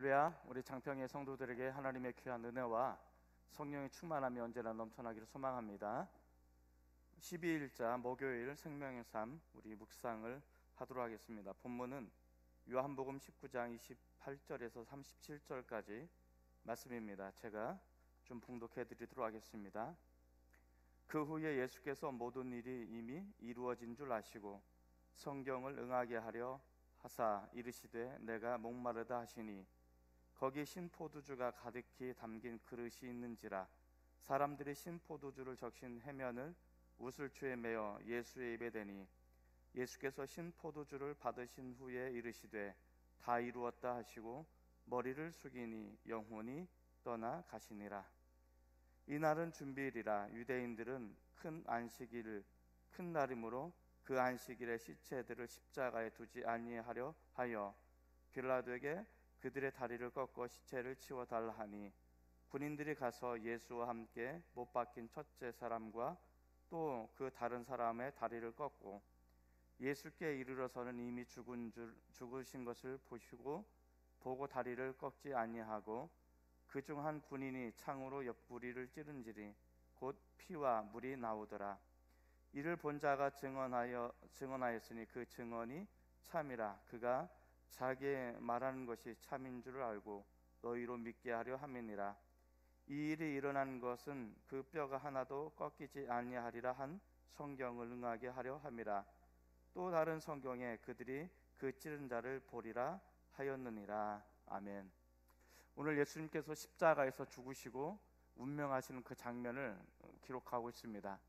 할렐루야. 우리 장평의 성도들에게 하나님의 귀한 은혜와 성령의 충만함이 언제나 넘쳐나기를 소망합니다. 12일자 목요일 생명의 삶 우리 묵상을 하도록 하겠습니다. 본문은 요한복음 19장 28절에서 37절까지 말씀입니다. 제가 좀 봉독해 드리도록 하겠습니다. 그 후에 예수께서 모든 일이 이미 이루어진 줄 아시고 성경을 응하게 하려 하사 이르시되 내가 목마르다 하시니 거기 신포도주가 가득히 담긴 그릇이 있는지라. 사람들이 신포도주를 적신 해면을 우슬초에 메어 예수의 입에 대니 예수께서 신포도주를 받으신 후에 이르시되 다 이루었다 하시고 머리를 숙이니 영혼이 떠나 가시니라. 이날은 준비일이라. 유대인들은 큰 안식일 큰 날이므로 그 안식일에 시체들을 십자가에 두지 아니하려 하여 빌라도에게 그들의 다리를 꺾어 시체를 치워달라 하니 군인들이 가서 예수와 함께 못 박힌 첫째 사람과 또 그 다른 사람의 다리를 꺾고 예수께 이르러서는 이미 죽으신 것을 보고 다리를 꺾지 아니하고 그중 한 군인이 창으로 옆구리를 찌른지리 곧 피와 물이 나오더라. 이를 본 자가 증언하였으니 그 증언이 참이라. 그가 자기의 말하는 것이 참인 줄 알고 너희로 믿게 하려 함이니라. 이 일이 일어난 것은 그 뼈가 하나도 꺾이지 아니하리라 한 성경을 응하게 하려 함이라. 또 다른 성경에 그들이 그 찌른 자를 보리라 하였느니라. 아멘. 오늘 예수님께서 십자가에서 죽으시고 운명하시는 그 장면을 기록하고 있습니다.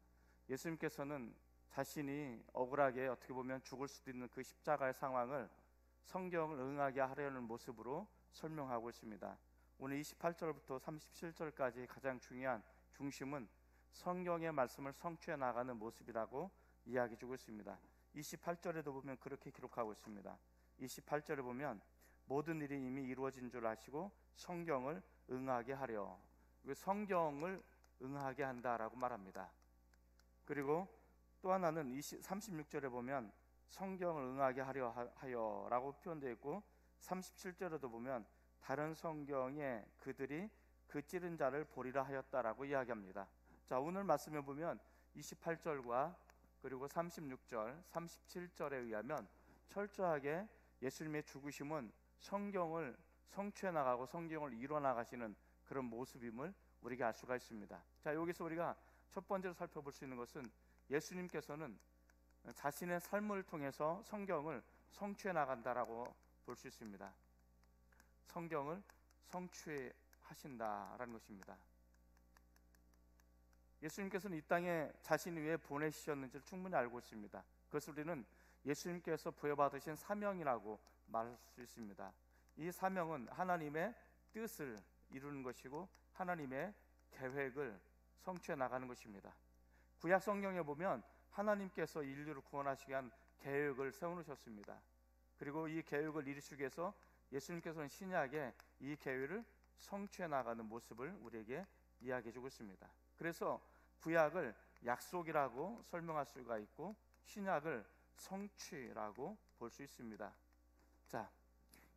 예수님께서는 자신이 억울하게 어떻게 보면 죽을 수도 있는 그 십자가의 상황을 성경을 응하게 하려는 모습으로 설명하고 있습니다. 오늘 28절부터 37절까지 가장 중요한 중심은 성경의 말씀을 성취해 나가는 모습이라고 이야기해 주고 있습니다. 28절에도 보면 그렇게 기록하고 있습니다. 28절에 보면 모든 일이 이미 이루어진 줄 아시고 성경을 응하게 하려. 성경을 응하게 한다라고 말합니다. 그리고 또 하나는 36절에 보면 성경을 응하게 하여 라고 표현되어 있고 37절에도 보면 다른 성경에 그들이 그 찌른 자를 보리라 하였다라고 이야기합니다. 자, 오늘 말씀에 보면 28절과 그리고 36절, 37절에 의하면 철저하게 예수님의 죽으심은 성경을 성취해 나가고 성경을 이뤄 나가시는 그런 모습임을 우리가 알 수가 있습니다. 자, 여기서 우리가 첫 번째로 살펴볼 수 있는 것은 예수님께서는 자신의 삶을 통해서 성경을 성취해 나간다라고 볼 수 있습니다. 성경을 성취하신다라는 것입니다. 예수님께서는 이 땅에 자신이 왜 보내시셨는지를 충분히 알고 있습니다. 그것을 우리는 예수님께서 부여받으신 사명이라고 말할 수 있습니다. 이 사명은 하나님의 뜻을 이루는 것이고 하나님의 계획을 성취해 나가는 것입니다. 구약 성경에 보면 하나님께서 인류를 구원하시기 위한 계획을 세워놓으셨습니다. 그리고 이 계획을 이루시기 위해서 예수님께서는 신약에 이 계획을 성취해 나가는 모습을 우리에게 이야기해 주고 있습니다. 그래서 구약을 약속이라고 설명할 수가 있고 신약을 성취라고 볼 수 있습니다. 자,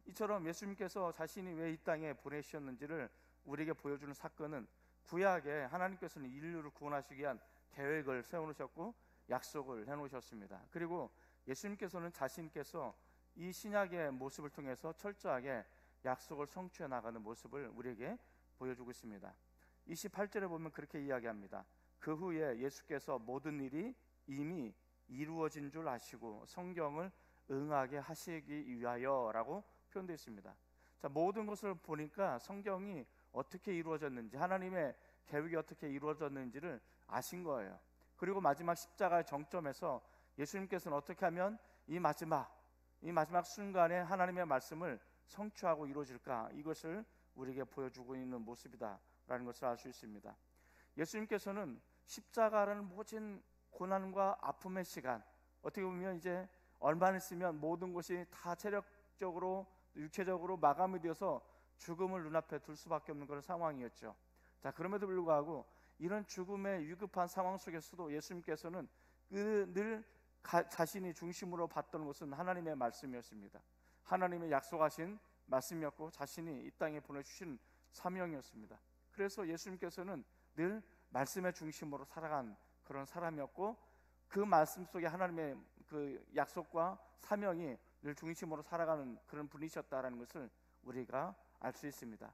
이처럼 예수님께서 자신이 왜 이 땅에 보내셨는지를 우리에게 보여주는 사건은 구약에 하나님께서는 인류를 구원하시기 위한 계획을 세워놓으셨고 약속을 해놓으셨습니다. 그리고 예수님께서는 자신께서 이 신약의 모습을 통해서 철저하게 약속을 성취해 나가는 모습을 우리에게 보여주고 있습니다. 28절에 보면 그렇게 이야기합니다. 그 후에 예수께서 모든 일이 이미 이루어진 줄 아시고 성경을 응하게 하시기 위하여라고 표현되어 있습니다. 자, 모든 것을 보니까 성경이 어떻게 이루어졌는지 하나님의 계획이 어떻게 이루어졌는지를 아신 거예요. 그리고 마지막 십자가의 정점에서 예수님께서는 어떻게 하면 이 마지막 순간에 하나님의 말씀을 성취하고 이루어질까, 이것을 우리에게 보여주고 있는 모습이다라는 것을 알 수 있습니다. 예수님께서는 십자가라는 모진 고난과 아픔의 시간, 어떻게 보면 이제 얼마 있으면 모든 것이 다 체력적으로 육체적으로 마감이 되어서 죽음을 눈앞에 둘 수밖에 없는 그런 상황이었죠. 자, 그럼에도 불구하고 이런 죽음의 위급한 상황 속에서도 예수님께서는 늘 자신이 중심으로 봤던 것은 하나님의 말씀이었습니다. 하나님의 약속하신 말씀이었고 자신이 이 땅에 보내주신 사명이었습니다. 그래서 예수님께서는 늘 말씀의 중심으로 살아간 그런 사람이었고, 그 말씀 속에 하나님의 그 약속과 사명이 늘 중심으로 살아가는 그런 분이셨다라는 것을 우리가 알 수 있습니다.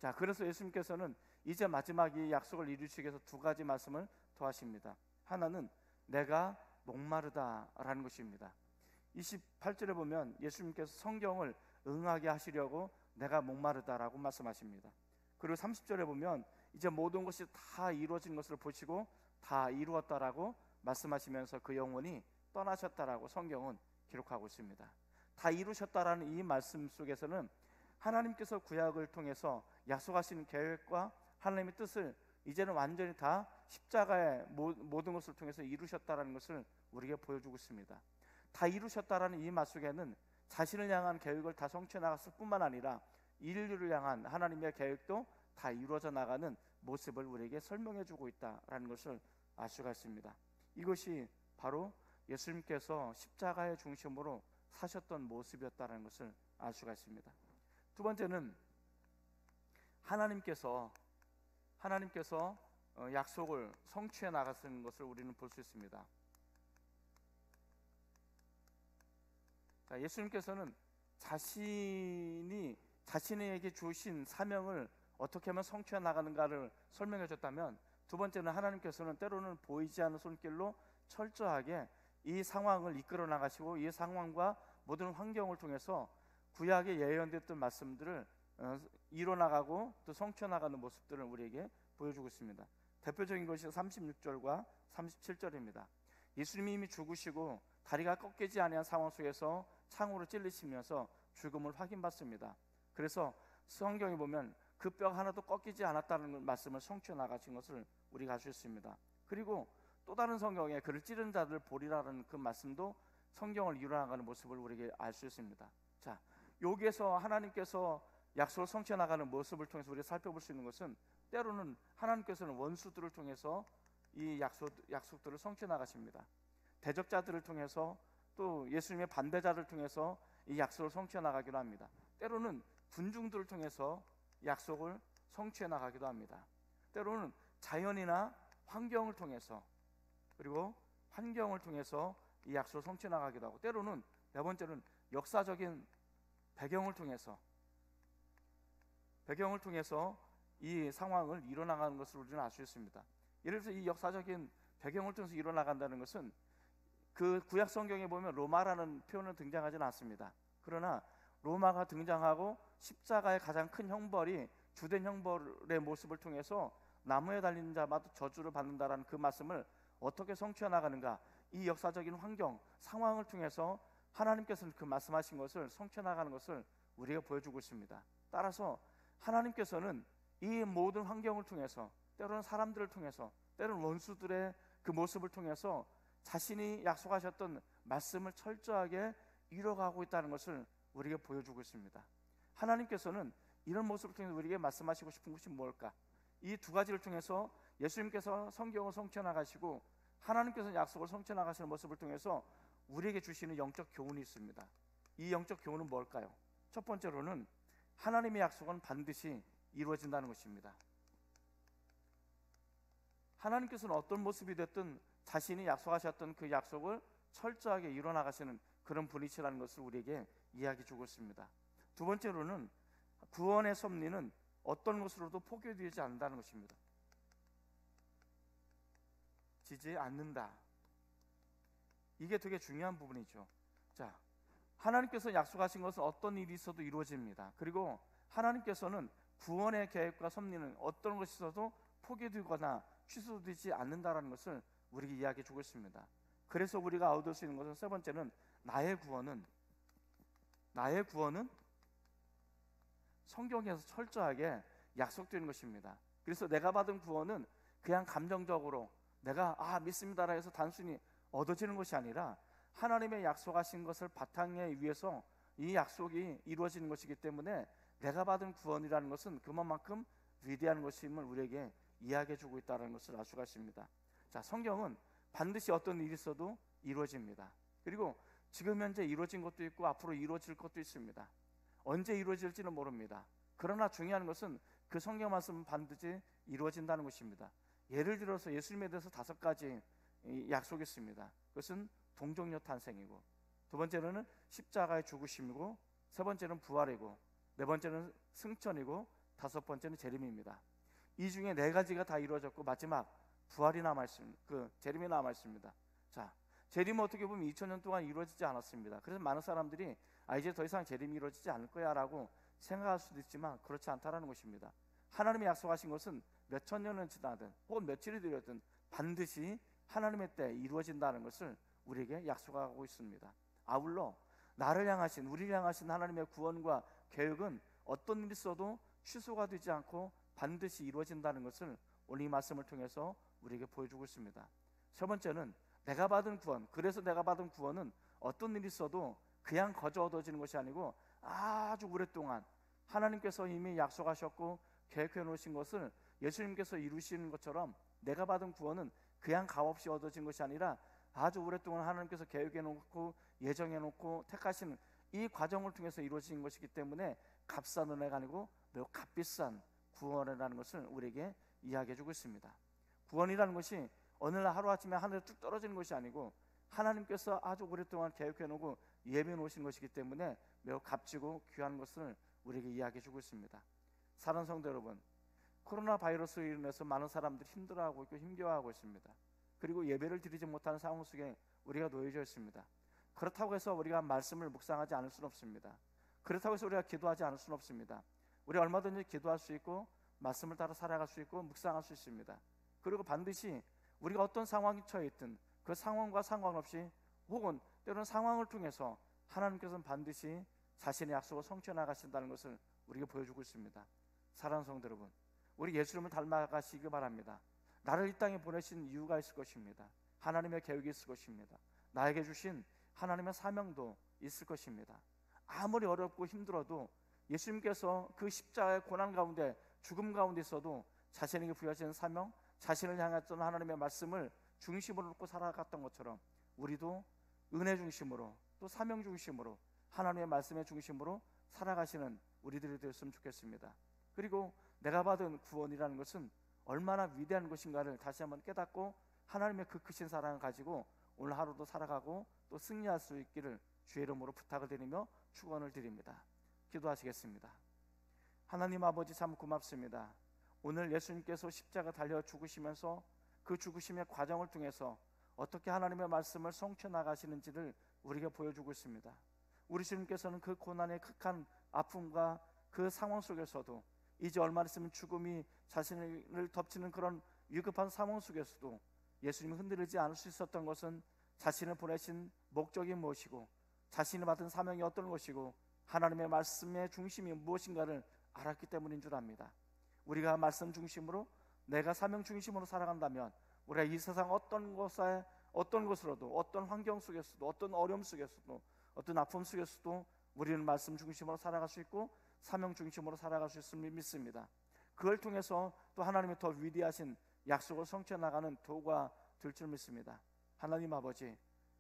자, 그래서 예수님께서는 이제 마지막 이 약속을 이루시기 위해서 두 가지 말씀을 더하십니다. 하나는 내가 목마르다라는 것입니다. 28절에 보면 예수님께서 성경을 응하게 하시려고 내가 목마르다라고 말씀하십니다. 그리고 30절에 보면 이제 모든 것이 다 이루어진 것을 보시고 다 이루었다라고 말씀하시면서 그 영혼이 떠나셨다라고 성경은 기록하고 있습니다. 다 이루셨다라는 이 말씀 속에서는 하나님께서 구약을 통해서 약속하신 계획과 하나님의 뜻을 이제는 완전히 다 십자가의 모든 것을 통해서 이루셨다라는 것을 우리에게 보여주고 있습니다. 다 이루셨다라는 이 말 속에는 자신을 향한 계획을 다 성취해 나갔을 뿐만 아니라 인류를 향한 하나님의 계획도 다 이루어져 나가는 모습을 우리에게 설명해 주고 있다라는 것을 알 수가 있습니다. 이것이 바로 예수님께서 십자가의 중심으로 사셨던 모습이었다는 것을 알 수가 있습니다. 두 번째는 하나님께서 약속을 성취해 나가시는 것을 우리는 볼 수 있습니다. 자, 예수님께서는 자신에게 주신 사명을 어떻게 하면 성취해 나가는가를 설명해 줬다면, 두 번째는 하나님께서는 때로는 보이지 않는 손길로 철저하게 이 상황을 이끌어 나가시고 이 상황과 모든 환경을 통해서 구약에 예언됐던 말씀들을 이뤄나가고 또 성취해나가는 모습들을 우리에게 보여주고 있습니다. 대표적인 것이 36절과 37절입니다. 예수님이 이미 죽으시고 다리가 꺾이지 아니한 상황 속에서 창으로 찔리시면서 죽음을 확인받습니다. 그래서 성경에 보면 그 뼈 하나도 꺾이지 않았다는 말씀을 성취해 나가신 것을 우리가 알 수 있습니다. 그리고 또 다른 성경에 그를 찌른 자들 보리라는 그 말씀도 성경을 이루어나가는 모습을 우리에게 알 수 있습니다. 자, 여기에서 하나님께서 약속을 성취해 나가는 모습을 통해서 우리가 살펴볼 수 있는 것은, 때로는 하나님께서는 원수들을 통해서 이 약속들을 성취해 나가십니다. 대적자들을 통해서, 또 예수님의 반대자를 통해서 이 약속을 성취해 나가기도 합니다. 때로는 군중들을 통해서 약속을 성취해 나가기도 합니다. 때로는 자연이나 환경을 통해서, 그리고 환경을 통해서 이 약속을 성취해 나가기도 하고, 때로는 네 번째는 역사적인 배경을 통해서 이 상황을 이뤄나가는 것을 우리는 알 수 있습니다. 예를 들어서 이 역사적인 배경을 통해서 이뤄나간다는 것은, 그 구약 성경에 보면 로마라는 표현은 등장하지는 않습니다. 그러나 로마가 등장하고 십자가의 가장 큰 형벌이 주된 형벌의 모습을 통해서 나무에 달린 자마다 저주를 받는다라는 그 말씀을 어떻게 성취해 나가는가, 이 역사적인 환경, 상황을 통해서 하나님께서는 그 말씀하신 것을 성취해 나가는 것을 우리가 보여주고 있습니다. 따라서 하나님께서는 이 모든 환경을 통해서, 때로는 사람들을 통해서, 때로는 원수들의 그 모습을 통해서 자신이 약속하셨던 말씀을 철저하게 이뤄가고 있다는 것을 우리에게 보여주고 있습니다. 하나님께서는 이런 모습을 통해서 우리에게 말씀하시고 싶은 것이 뭘까? 이 두 가지를 통해서 예수님께서 성경을 성취해 나가시고 하나님께서 약속을 성취해 나가시는 모습을 통해서 우리에게 주시는 영적 교훈이 있습니다. 이 영적 교훈은 뭘까요? 첫 번째로는 하나님의 약속은 반드시 이루어진다는 것입니다. 하나님께서는 어떤 모습이 됐든 자신이 약속하셨던 그 약속을 철저하게 이뤄나가시는 그런 분이시라는 것을 우리에게 이야기해 주고 있습니다. 두 번째로는 구원의 섭리는 어떤 것으로도 포기되지 않는다는 것입니다. 지지 않는다. 이게 되게 중요한 부분이죠. 자, 하나님께서 약속하신 것은 어떤 일이 있어도 이루어집니다. 그리고 하나님께서는 구원의 계획과 섭리는 어떤 것이 있어도 포기되거나 취소되지 않는다라는 것을 우리에게 이야기해 주고 있습니다. 그래서 우리가 얻을 수 있는 것은, 세 번째는 나의 구원은 성경에서 철저하게 약속되는 것입니다. 그래서 내가 받은 구원은 그냥 감정적으로 내가 믿습니다라 해서 단순히 얻어지는 것이 아니라, 하나님의 약속하신 것을 바탕에 위해서 이 약속이 이루어지는 것이기 때문에 내가 받은 구원이라는 것은 그만큼 위대한 것임을 우리에게 이야기해 주고 있다는 것을 알 수가 있습니다. 자, 성경은 반드시 어떤 일이 있어도 이루어집니다. 그리고 지금 현재 이루어진 것도 있고 앞으로 이루어질 것도 있습니다. 언제 이루어질지는 모릅니다. 그러나 중요한 것은 그 성경 말씀은 반드시 이루어진다는 것입니다. 예를 들어서 예수님에 대해서 5가지 약속이 있습니다. 그것은 동정녀 탄생이고, 두 번째는 십자가의 죽으심이고, 세 번째는 부활이고, 네 번째는 승천이고, 다섯 번째는 재림입니다. 이 중에 4가지가 다 이루어졌고 마지막 부활이 남아있습니다. 재림이 남아있습니다. 자, 재림은 어떻게 보면 2000년 동안 이루어지지 않았습니다. 그래서 많은 사람들이 이제 더 이상 재림이 이루어지지 않을 거야 라고 생각할 수도 있지만 그렇지 않다라는 것입니다. 하나님이 약속하신 것은 몇천 년은 지나든 혹은 며칠이 되었든 반드시 하나님의 때에 이루어진다는 것을 우리에게 약속하고 있습니다. 아울러 나를 향하신, 우리를 향하신 하나님의 구원과 계획은 어떤 일이 있어도 취소가 되지 않고 반드시 이루어진다는 것을 오늘 이 말씀을 통해서 우리에게 보여주고 있습니다. 세 번째는 내가 받은 구원, 그래서 내가 받은 구원은 어떤 일이 있어도 그냥 거저 얻어지는 것이 아니고 아주 오랫동안 하나님께서 이미 약속하셨고 계획해 놓으신 것을 예수님께서 이루시는 것처럼 내가 받은 구원은 그냥 값없이 얻어진 것이 아니라 아주 오랫동안 하나님께서 계획해 놓고 예정해 놓고 택하시는 이 과정을 통해서 이루어진 것이기 때문에 값싼 은혜가 아니고 매우 값비싼 구원이라는 것을 우리에게 이야기해 주고 있습니다. 구원이라는 것이 어느 날 하루아침에 하늘에 뚝 떨어지는 것이 아니고 하나님께서 아주 오랫동안 계획해 놓고 예비해 놓으신 것이기 때문에 매우 값지고 귀한 것을 우리에게 이야기해 주고 있습니다. 사랑하는 성도 여러분, 코로나 바이러스로 인해서 많은 사람들이 힘들어하고 있고 힘겨워하고 있습니다. 그리고 예배를 드리지 못하는 상황 속에 우리가 놓여져 있습니다. 그렇다고 해서 우리가 말씀을 묵상하지 않을 수는 없습니다. 그렇다고 해서 우리가 기도하지 않을 수는 없습니다. 우리가 얼마든지 기도할 수 있고 말씀을 따라 살아갈 수 있고 묵상할 수 있습니다. 그리고 반드시 우리가 어떤 상황에 처해 있든 그 상황과 상관없이 혹은 때로는 상황을 통해서 하나님께서는 반드시 자신의 약속을 성취해 나가신다는 것을 우리에게 보여주고 있습니다. 사랑하는 성도 여러분, 우리 예수님을 닮아가시기 바랍니다. 나를 이 땅에 보내신 이유가 있을 것입니다. 하나님의 계획이 있을 것입니다. 나에게 주신 하나님의 사명도 있을 것입니다. 아무리 어렵고 힘들어도 예수님께서 그 십자가의 고난 가운데 죽음 가운데 있어도 자신에게 부여진 사명, 자신을 향했던 하나님의 말씀을 중심으로 놓고 살아갔던 것처럼 우리도 은혜 중심으로 또 사명 중심으로 하나님의 말씀의 중심으로 살아가시는 우리들이 되었으면 좋겠습니다. 그리고 내가 받은 구원이라는 것은 얼마나 위대한 것인가를 다시 한번 깨닫고 하나님의 그 크신 사랑을 가지고 오늘 하루도 살아가고 또 승리할 수 있기를 주의 이름으로 부탁을 드리며 축원을 드립니다. 기도하시겠습니다. 하나님 아버지, 참 고맙습니다. 오늘 예수님께서 십자가 달려 죽으시면서 그 죽으심의 과정을 통해서 어떻게 하나님의 말씀을 성취해 나가시는지를 우리가 보여주고 있습니다. 우리 주님께서는 그 고난의 극한 아픔과 그 상황 속에서도 이제 얼마 있으면 죽음이 자신을 덮치는 그런 위급한 상황 속에서도 예수님이 흔들리지 않을 수 있었던 것은 자신을 보내신 목적이 무엇이고 자신이 받은 사명이 어떤 것이고 하나님의 말씀의 중심이 무엇인가를 알았기 때문인 줄 압니다. 우리가 말씀 중심으로 내가 사명 중심으로 살아간다면 우리가 이 세상 어떤 것으로도 어떤 환경 속에서도 어떤 어려움 속에서도 어떤 아픔 속에서도 우리는 말씀 중심으로 살아갈 수 있고 사명 중심으로 살아갈 수 있음을 믿습니다. 그걸 통해서 또 하나님의 더 위대하신 약속을 성취해 나가는 도구가 될 줄 믿습니다. 하나님 아버지,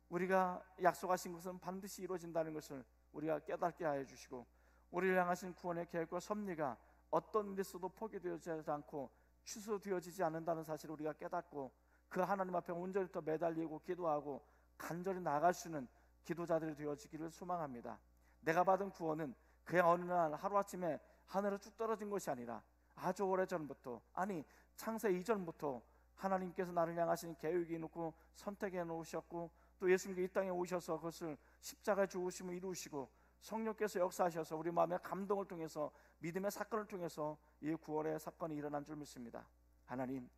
우리가 약속하신 것은 반드시 이루어진다는 것을 우리가 깨닫게 하여 주시고 우리를 향하신 구원의 계획과 섭리가 어떤 일이 있어도 포기되어지지 않고 취소되어지지 않는다는 사실을 우리가 깨닫고 그 하나님 앞에 온전히 더 매달리고 기도하고 간절히 나아갈 수 있는 기도자들이 되어지기를 소망합니다. 내가 받은 구원은 그냥 어느 날 하루아침에 하늘에 쭉 떨어진 것이 아니라 아주 오래전부터, 아니 창세 이전부터 하나님께서 나를 향하신 계획이 있고 선택해 놓으셨고 또 예수님께 이 땅에 오셔서 그것을 십자가의 죽으심을 이루시고 성령께서 역사하셔서 우리 마음의 감동을 통해서 믿음의 사건을 통해서 이 구원의 사건이 일어난 줄 믿습니다. 하나님,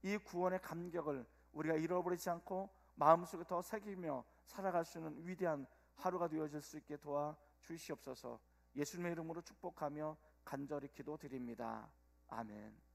이 구원의 감격을 우리가 잃어버리지 않고 마음속에 더 새기며 살아갈 수 있는 위대한 하루가 되어질 수 있게 도와 주시옵소서. 예수님의 이름으로 축복하며 간절히 기도드립니다. 아멘.